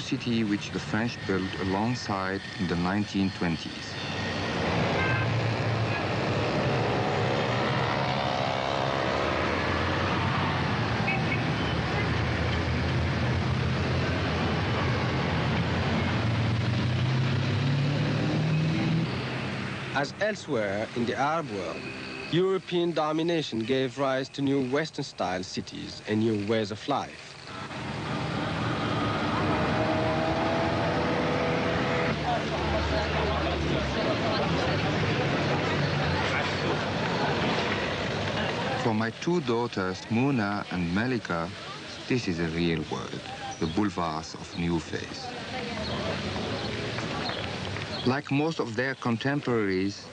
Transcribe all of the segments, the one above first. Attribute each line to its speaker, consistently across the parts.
Speaker 1: new city which the French built alongside in the 1920s.
Speaker 2: As elsewhere in the Arab world, European domination gave rise to new Western-style cities and new ways of life.
Speaker 1: For my two daughters, Muna and Malika, this is a real world, the boulevards of new phase. Like most of their contemporaries,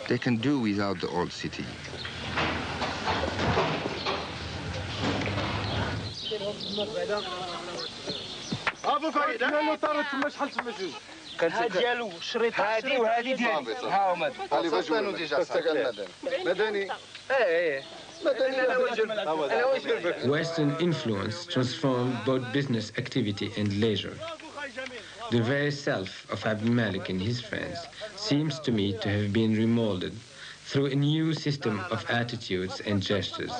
Speaker 1: they can do without the old city.
Speaker 2: Western influence transformed both business activity and leisure. The very self of Abdelmalek and his friends seems to me to have been remolded through a new system of attitudes and gestures.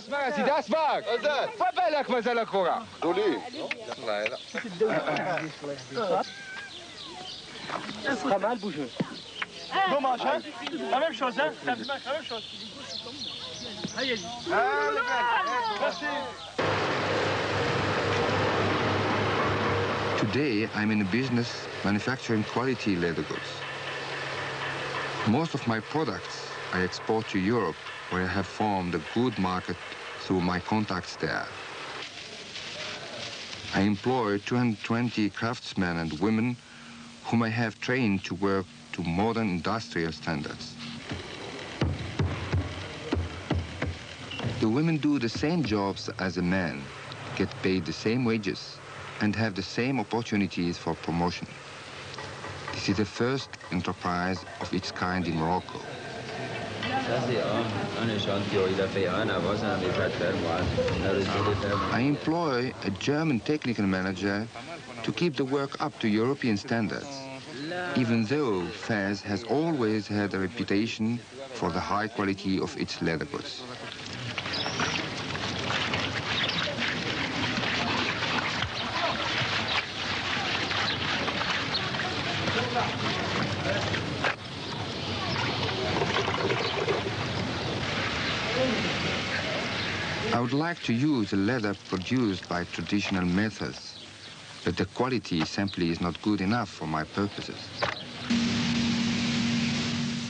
Speaker 1: Today, I'm in a business manufacturing quality leather goods. Most of my products I export to Europe, where I have formed a good market through my contacts there. I employ 220 craftsmen and women whom I have trained to work to modern industrial standards. The women do the same jobs as the men, get paid the same wages, and have the same opportunities for promotion. This is the first enterprise of its kind in Morocco. I employ a German technical manager to keep the work up to European standards, even though Fez has always had a reputation for the high quality of its leather goods. I would like to use a leather produced by traditional methods, but the quality simply is not good enough for my purposes.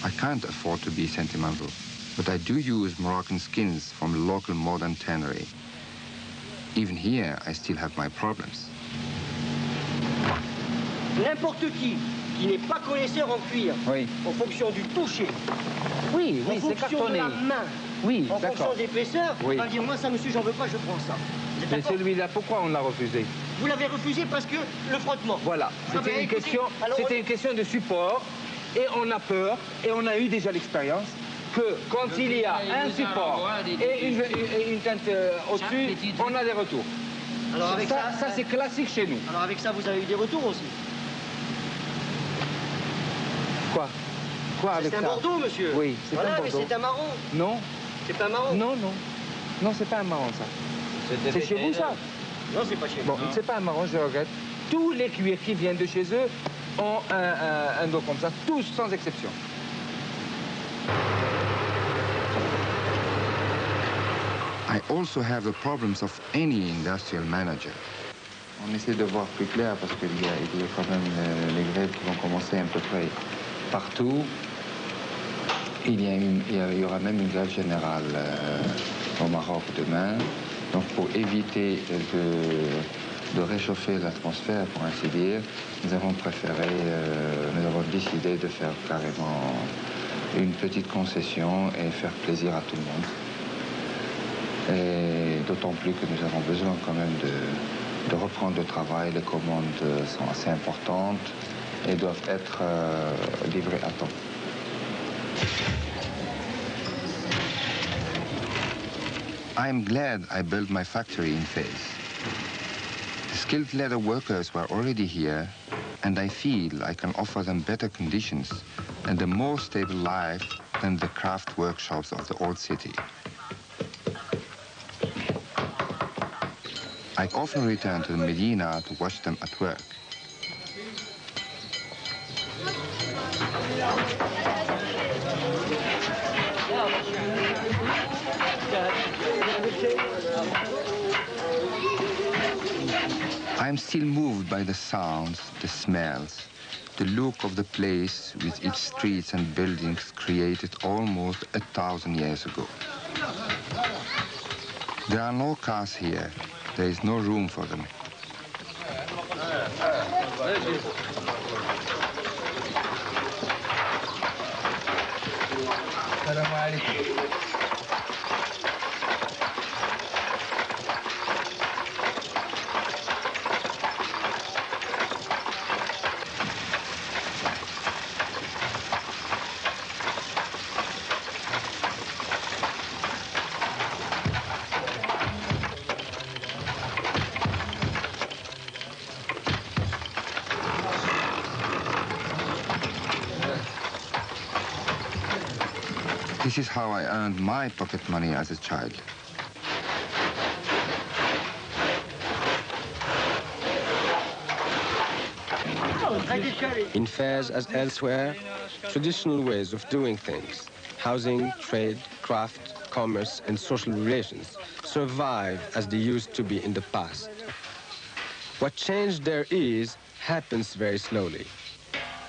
Speaker 1: I can't afford to be sentimental, but I do use Moroccan skins from a local modern tannery. Even here, I still have my problems.
Speaker 3: N'importe qui n'est pas connaisseur en cuir,
Speaker 4: oui,
Speaker 3: en fonction du toucher,
Speaker 4: oui, oui, c'est cartonné,
Speaker 3: en fonction de la main,
Speaker 4: oui,
Speaker 3: en fonction d'épaisseur,
Speaker 4: oui,
Speaker 3: va dire moi ça monsieur j'en veux pas, je prends ça.
Speaker 4: Mais celui-là, pourquoi on l'a refusé?
Speaker 3: Vous l'avez refusé parce que le frottement.
Speaker 4: Voilà, c'était une question de support et on a peur et on a eu déjà l'expérience que quand il y a un support et une teinte au-dessus, on a des retours.
Speaker 3: Alors avec ça
Speaker 4: c'est classique chez nous.
Speaker 3: Alors avec ça vous avez eu des retours aussi.
Speaker 4: Quoi avec ça?
Speaker 3: C'est un bordeaux, monsieur.
Speaker 4: Oui, c'est un bordeaux.
Speaker 3: Mais c'est un marron.
Speaker 4: Non.
Speaker 3: C'est pas un marron.
Speaker 4: Non, non. Non, c'est pas un marron, ça. C'est chez vous, ça?
Speaker 3: Non, c'est pas chez
Speaker 4: vous. Bon, c'est pas un marron, je regrette. Tous les cuirs qui viennent de chez eux ont un dos comme ça, tous, sans exception.
Speaker 1: I also have the problems of any industrial manager.
Speaker 5: On essaie de voir plus clair parce qu'il y a quand même les grèves qui vont commencer un peu près partout. Il y aura même une grève générale au Maroc demain. Donc pour éviter de réchauffer l'atmosphère, pour ainsi dire, nous avons décidé de faire carrément une petite concession et faire plaisir à tout le monde. Et d'autant plus que nous avons besoin quand même de reprendre le travail. Les commandes sont assez importantes et doivent être livrées à temps.
Speaker 1: I'm glad I built my factory in Fez. The skilled leather workers were already here, and I feel I can offer them better conditions and a more stable life than the craft workshops of the old city. I often return to the Medina to watch them at work. I am still moved by the sounds, the smells, the look of the place with its streets and buildings created almost 1,000 years ago. There are no cars here. There is no room for them. This is how I earned my pocket money as a child.
Speaker 6: In Fez, as elsewhere, traditional ways of doing things, housing, trade, craft, commerce, and social relations survive as they used to be in the past. What change there is happens very slowly.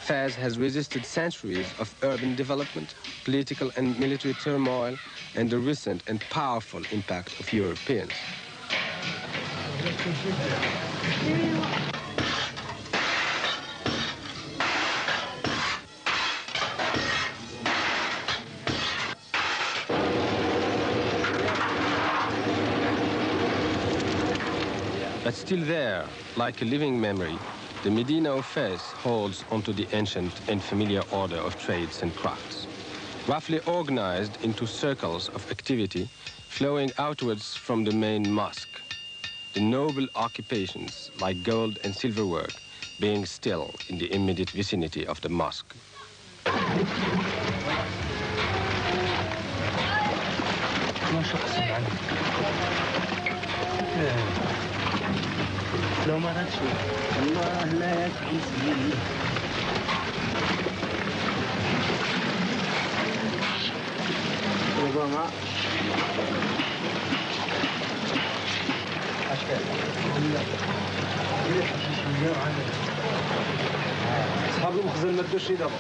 Speaker 6: Fez has resisted centuries of urban development, political and military turmoil, and the recent and powerful impact of Europeans. But still there, like a living memory, the Medina of Fez holds onto the ancient and familiar order of trades and crafts, roughly organized into circles of activity flowing outwards from the main mosque, the noble occupations like gold and silver work being still in the immediate vicinity of the mosque.
Speaker 3: لو ما رأتش الله لا يتعيسني ربما
Speaker 4: أصحاب المخزن ما ادوش شي دابا.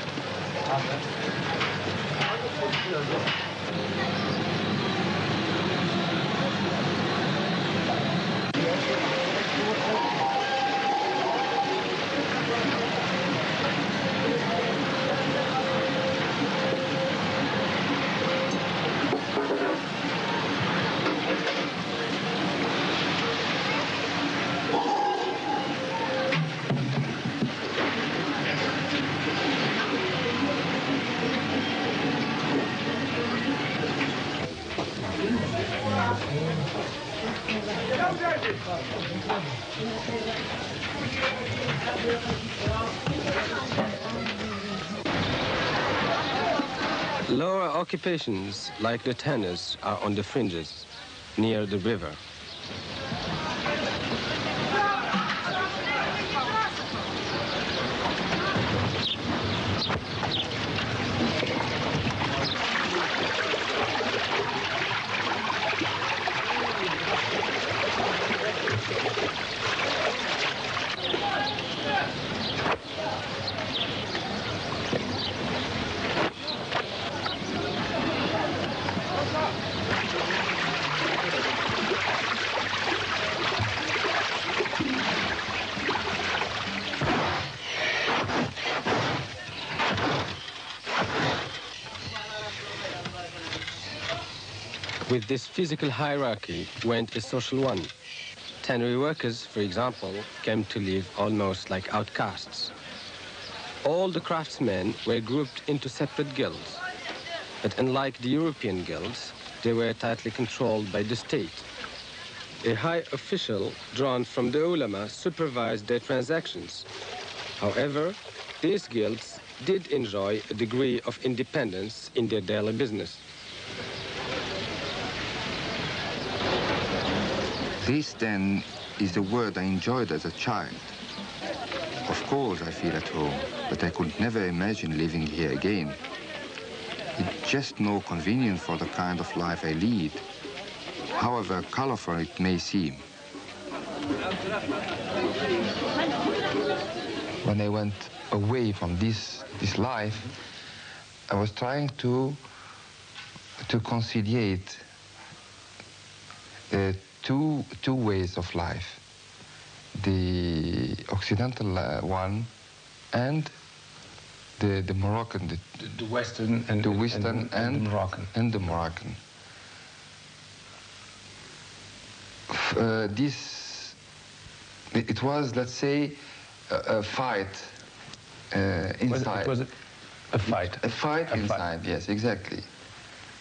Speaker 6: Lower occupations, like the tanners, are on the fringes, near the river. With this physical hierarchy went a social one. Tannery workers, for example, came to live almost like outcasts. All the craftsmen were grouped into separate guilds, but unlike the European guilds, they were tightly controlled by the state. A high official drawn from the ulama supervised their transactions. However, these guilds did enjoy a degree of independence in their daily business.
Speaker 1: This, then, is the word I enjoyed as a child. Of course, I feel at home, but I could never imagine living here again. It's just no convenient for the kind of life I lead, however colorful it may seem. When I went away from this life, I was trying to conciliate two ways of life, the Occidental one and the Moroccan,
Speaker 4: The Western and
Speaker 1: the Western
Speaker 4: and the Moroccan.
Speaker 1: And the Moroccan. It was, let's say, a fight inside.
Speaker 4: It was a fight.
Speaker 1: A fight inside, yes, exactly.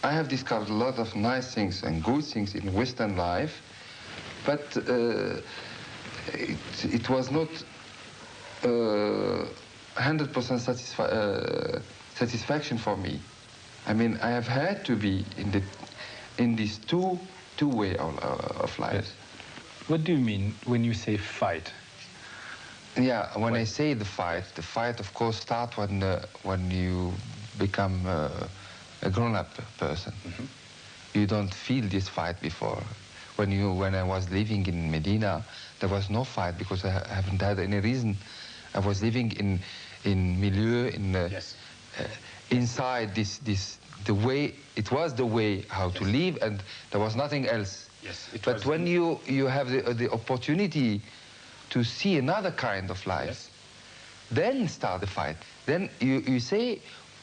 Speaker 1: I have discovered a lot of nice things and good things in Western life, but it was not 100% satisfaction for me. I mean, I have had to be in this two way of life.
Speaker 4: Yes. What do you mean when you say fight?
Speaker 1: Yeah, when I say the fight of course starts when you become a grown-up person.
Speaker 4: Mm-hmm.
Speaker 1: You don't feel this fight before. When I was living in Medina, there was no fight because I haven't had any reason. I was living in milieu,
Speaker 4: Yes.
Speaker 1: Inside the way, it was the way how to live, and there was nothing else.
Speaker 4: Yes.
Speaker 1: But when you have the opportunity to see another kind of life,
Speaker 4: yes,
Speaker 1: then start the fight. Then you say,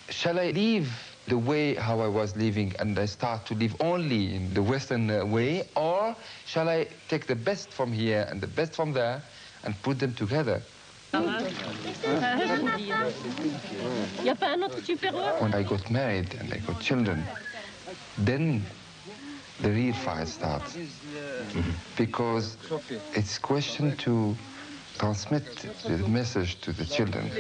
Speaker 1: shall I leave the way how I was living and I start to live only in the Western way, or shall I take the best from here and the best from there and put them together? When I got married and I got children, then the real fight starts. Because it's a question to transmit the message to the children.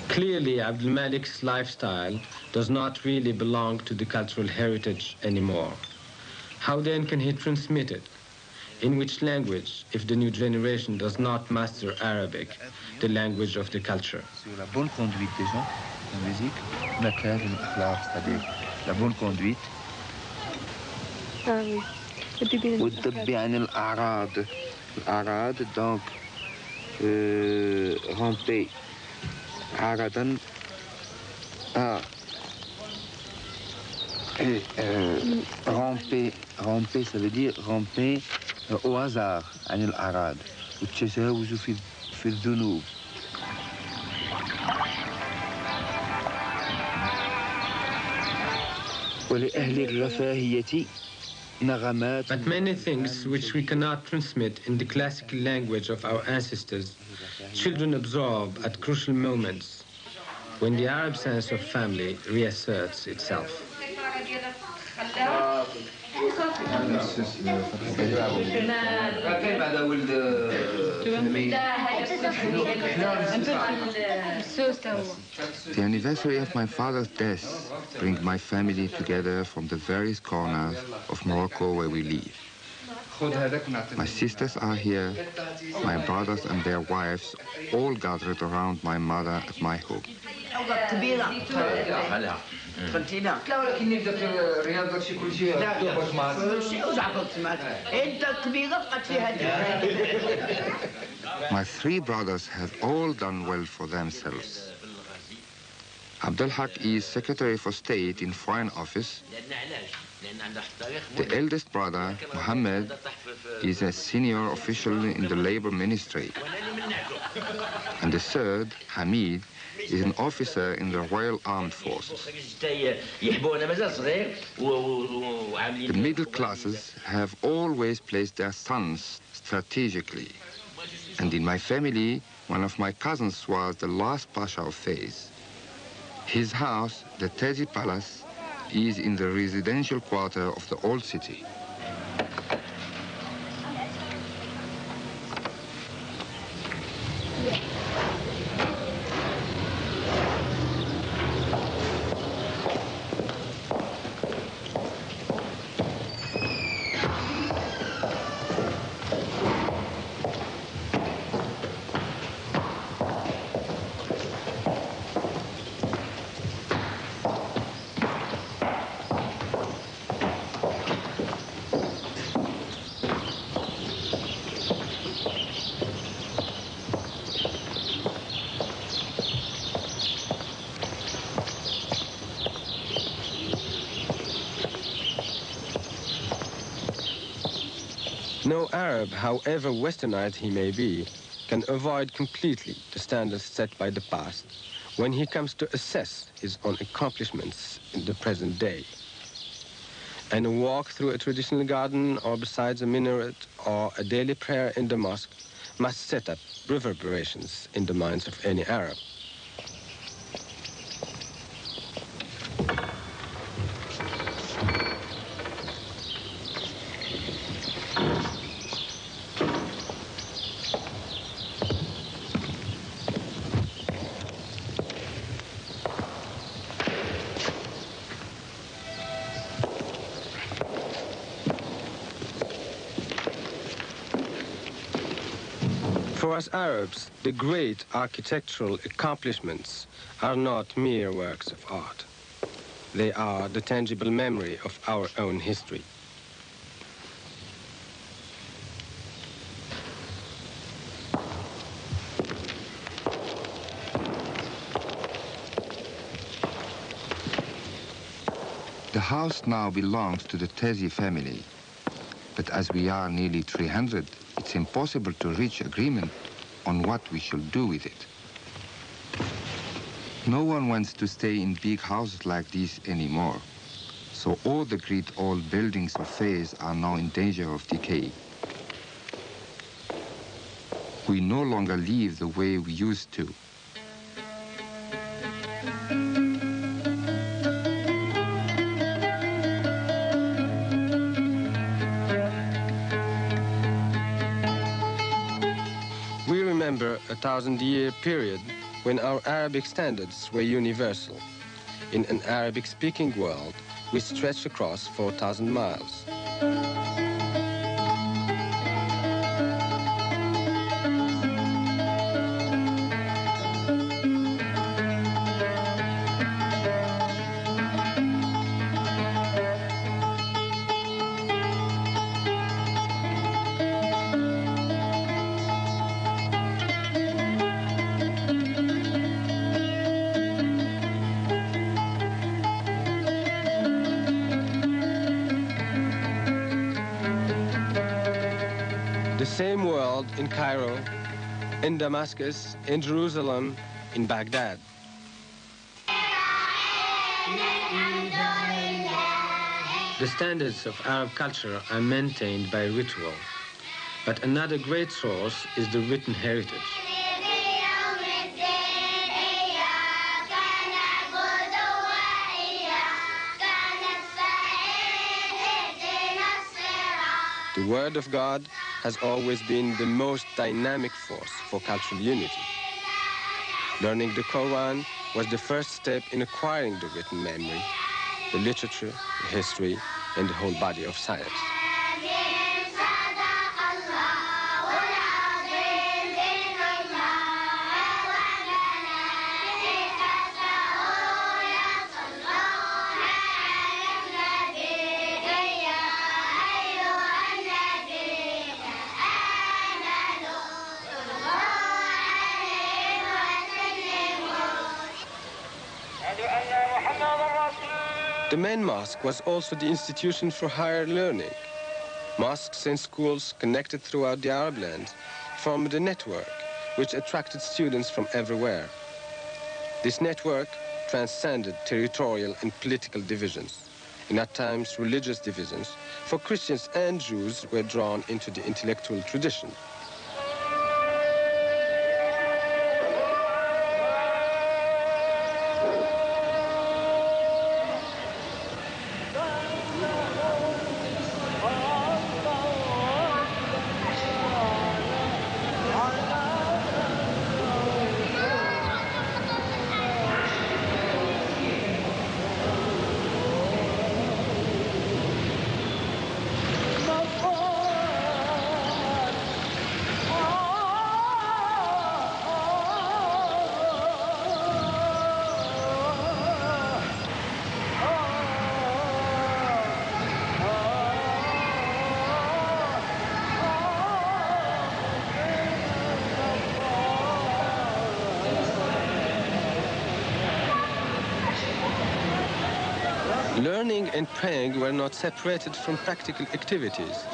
Speaker 2: Clearly, Abdelmalek's lifestyle does not really belong to the cultural heritage anymore. How then can he transmit it? In which language, if the new generation does not master Arabic, the language of the culture?
Speaker 5: Sur la bonne conduite des gens en musique, makaj et l'akhlaq, c'est-à-dire la bonne conduite.
Speaker 7: Ah oui.
Speaker 5: والطب عن الأعراض. الأعراض donc ramper عرضا ramper ça veut dire ramper au hasard عن الأعراض والتجاوز في الذنوب. ولأهل الرفاهية نغمات.
Speaker 2: But many things which we cannot transmit in the classical language of our ancestors, children absorb at crucial moments when the Arab sense of family reasserts itself.
Speaker 1: The anniversary of my father's death brings my family together from the various corners of Morocco where we live. My sisters are here, my brothers and their wives, all gathered around my mother at my home. My three brothers have all done well for themselves. Abdelhak is Secretary for State in Foreign Office. The eldest brother, Mohammed, is a senior official in the Labor Ministry. And the third, Hamid, is an officer in the Royal Armed Forces. The middle classes have always placed their sons strategically. And in my family, one of my cousins was the last Pasha of Fez. His house, the Tazi Palace, is in the residential quarter of the old city.
Speaker 6: No Arab, however westernized he may be, can avoid completely the standards set by the past when he comes to assess his own accomplishments in the present day. And a walk through a traditional garden or beside a minaret or a daily prayer in the mosque must set up reverberations in the minds of any Arab. For us Arabs, the great architectural accomplishments are not mere works of art. They are the tangible memory of our own history.
Speaker 1: The house now belongs to the Tazi family, but as we are nearly 300, it's impossible to reach agreement on what we should do with it. No one wants to stay in big houses like this anymore, so all the great old buildings of Fez are now in danger of decay. We no longer live the way we used to.
Speaker 6: We remember a 1,000-year period when our Arabic standards were universal. In an Arabic-speaking world, we stretch across 4,000 miles. The same world in Cairo, in Damascus, in Jerusalem, in Baghdad.
Speaker 2: The standards of Arab culture are maintained by ritual, but another great source is the written heritage.
Speaker 6: The Word of God has always been the most dynamic force for cultural unity. Learning the Quran was the first step in acquiring the written memory, the literature, the history, and the whole body of science. The main mosque was also the institution for higher learning. Mosques and schools connected throughout the Arab lands formed a network which attracted students from everywhere. This network transcended territorial and political divisions, and at times religious divisions, for Christians and Jews were drawn into the intellectual tradition. Learning and praying were not separated from practical activities.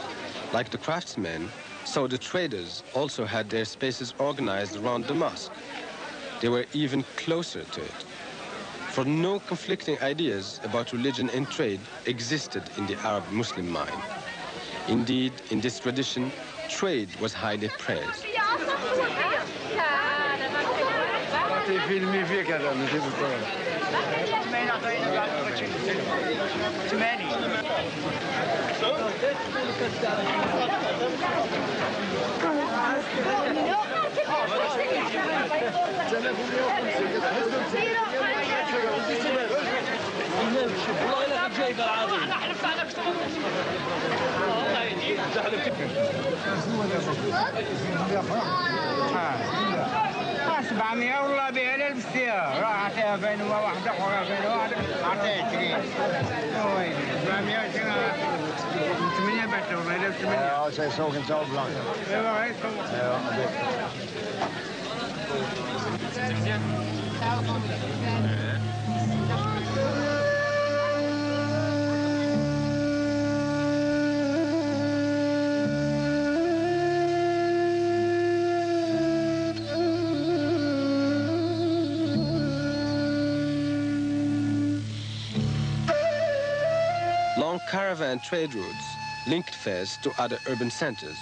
Speaker 6: Like the craftsmen, so the traders also had their spaces organized around the mosque. They were even closer to it. For no conflicting ideas about religion and trade existed in the Arab Muslim mind. Indeed, in this tradition, trade was highly praised.
Speaker 4: $700 والله بها للبستيها راحت 2001 عطيها 20 700 8 بعت والله لا 8
Speaker 8: c'est son qui tombe blanc.
Speaker 6: Long caravan trade routes linked Fez to other urban centers,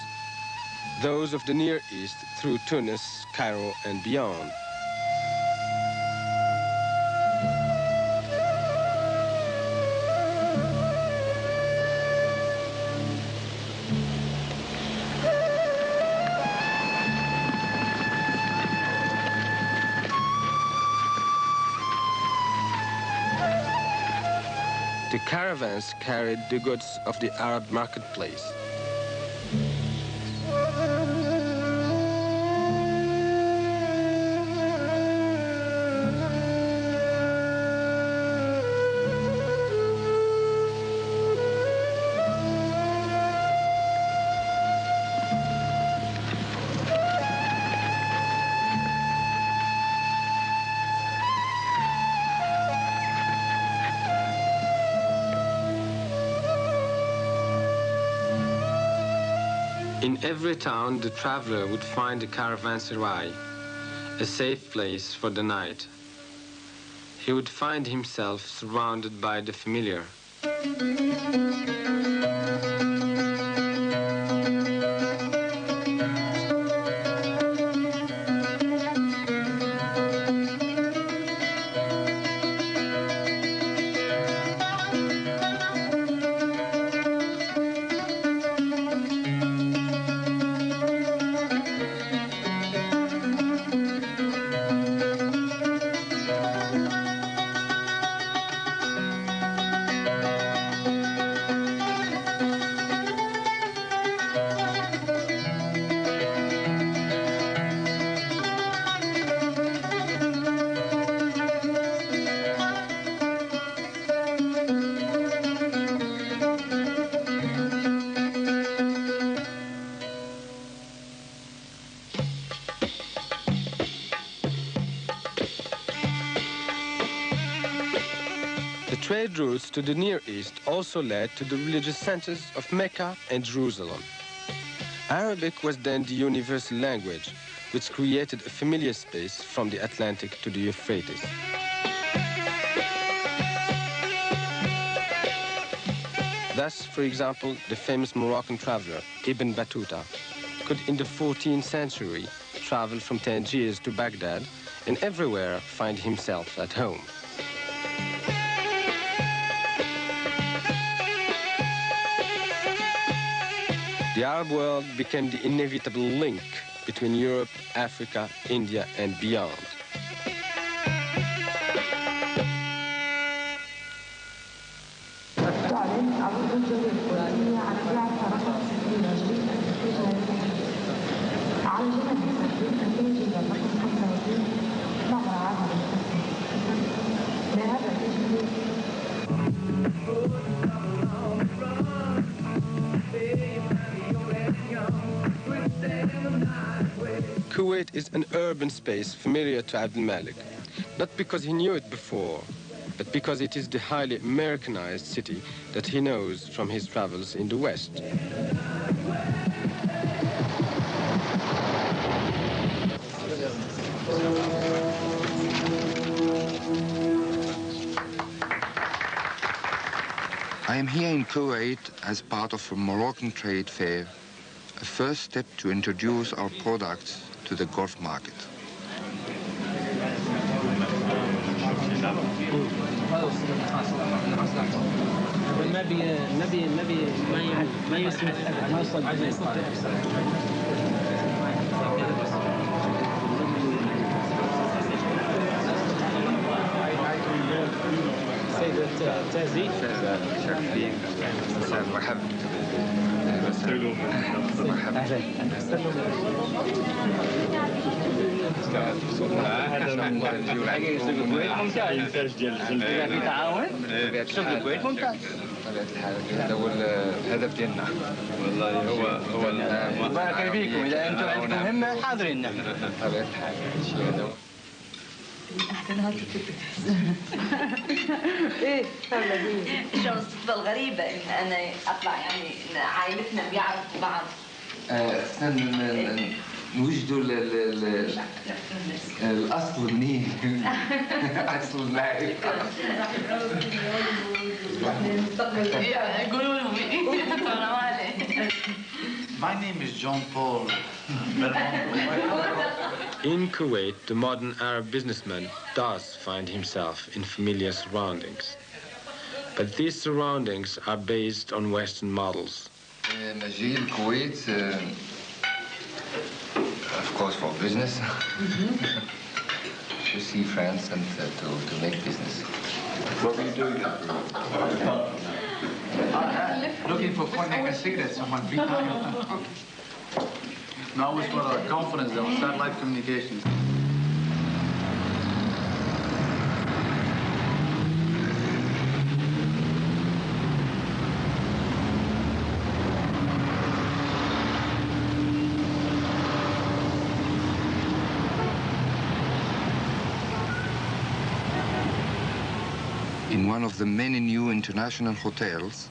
Speaker 6: those of the Near East through Tunis, Cairo, and beyond. The caravans carried the goods of the Arab marketplace. In every town, the traveler would find a caravanserai, a safe place for the night. He would find himself surrounded by the familiar. Trade routes to the Near East also led to the religious centers of Mecca and Jerusalem. Arabic was then the universal language, which created a familiar space from the Atlantic to the Euphrates. Thus, for example, the famous Moroccan traveler Ibn Battuta could in the 14th century travel from Tangiers to Baghdad and everywhere find himself at home. The Arab world became the inevitable link between Europe, Africa, India, and beyond. Kuwait is an urban space familiar to Abdelmalek, not because he knew it before, but because it is the highly Americanized city that he knows from his travels in the West.
Speaker 1: I am here in Kuwait as part of a Moroccan trade fair, a first step to introduce our products to the Gulf market.
Speaker 5: تازي شاكرين استاذ مرحبا مرحبا هذا في تعاون شغل الكويت ممتاز هذا هو الهدف ديالنا والله هو بارك فيكم اذا انتم عندكم مهمه حاضرين نحن بطبيعه الحال الشيء هذا هو
Speaker 7: ايه
Speaker 8: شلون الصدفة الغريبة إن أنا أطلع يعني عائلتنا بيعرفوا بعض.
Speaker 1: نوجدوا الأصل منين؟ أصل المعرفة.
Speaker 8: يقولوا لهم
Speaker 9: My name is John Paul.
Speaker 2: In Kuwait, the modern Arab businessman does find himself in familiar surroundings. But these surroundings are based on Western models.
Speaker 1: مجيء الكويت, of course, for business, to see friends and to make business.
Speaker 9: What were you doing? Looking for cognac and cigarettes. Someone free time. Now it's for our conference on satellite communications.
Speaker 1: In one of the many new international hotels,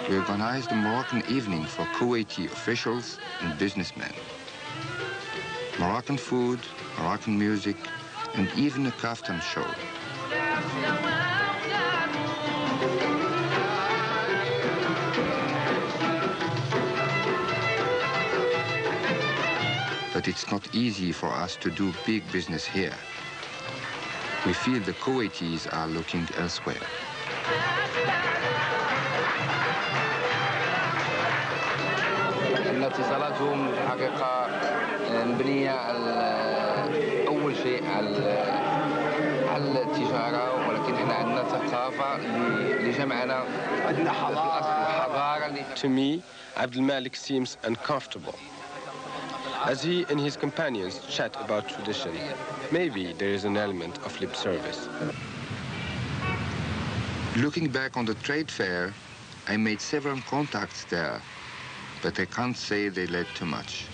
Speaker 1: we organized a Moroccan evening for Kuwaiti officials and businessmen. Moroccan food, Moroccan music, and even a kaftan show. But it's not easy for us to do big business here. We feel the Kuwaitis are looking elsewhere.
Speaker 5: اتصالاتهم في الحقيقة مبنية على أول شيء على التجارة, ولكن احنا عندنا ثقافة اللي جمعنا عندنا حضارة.
Speaker 6: To me, Abdelmalek seems uncomfortable. As he and his companions chat about tradition, maybe there is an element of lip service.
Speaker 1: Looking back on the trade fair, I made several contacts there, but I can't say they led to much.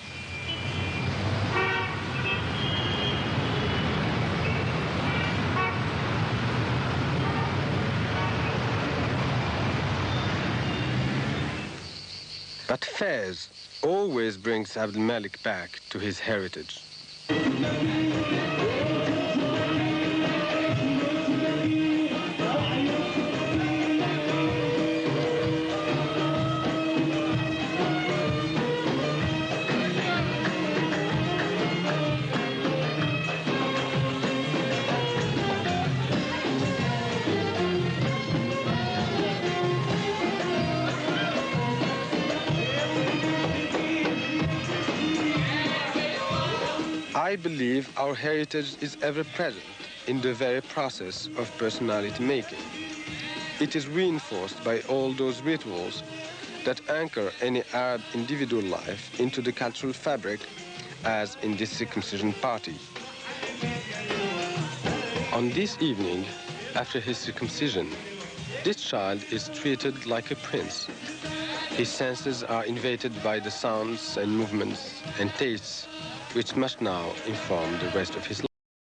Speaker 6: But fairs always brings Abdelmalek back to his heritage. I believe our heritage is ever present in the very process of personality making. It is reinforced by all those rituals that anchor any Arab individual life into the cultural fabric, as in this circumcision party. On this evening, after his circumcision, this child is treated like a prince. His senses are invaded by the sounds and movements and tastes which must now inform the rest of his life.